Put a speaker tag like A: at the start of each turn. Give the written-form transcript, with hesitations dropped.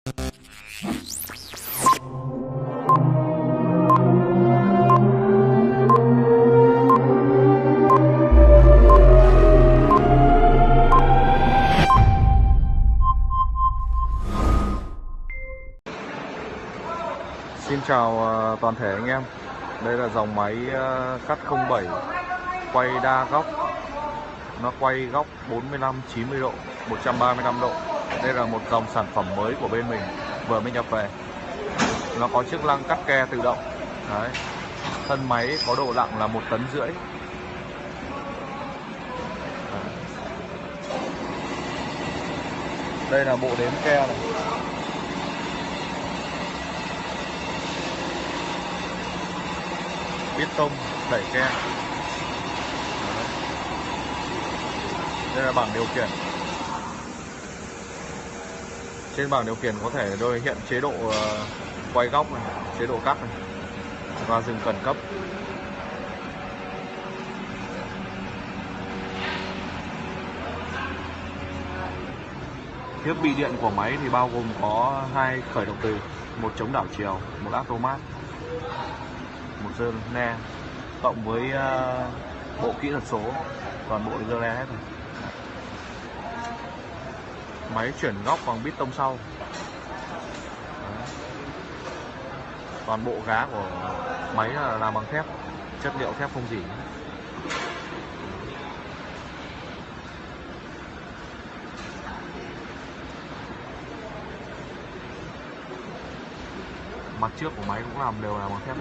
A: Xin chào toàn thể anh em. Đây là dòng máy cắt 07 quay đa góc. Nó quay góc 45, 90 độ, 135 độ. Đây là một dòng sản phẩm mới của bên mình vừa mới nhập về. Nó có chức năng cắt ke tự động. Đấy. Thân máy có độ nặng là 1,5 tấn. Đây là bộ đếm ke này. Piston đẩy ke. Đây là bảng điều khiển. Trên bảng điều khiển có thể hiện chế độ quay góc này, chế độ cắt này và dừng khẩn cấp. Thiết bị điện của máy thì bao gồm có 2 khởi động từ, một chống đảo chiều, một automat, một dơ le, cộng với bộ kỹ thuật số, toàn bộ dơ le hết rồi. Máy chuyển góc bằng bít tông sau. Đấy. Toàn bộ gá của máy là làm bằng thép, chất liệu thép không rỉ. Mặt trước của máy cũng đều làm bằng thép.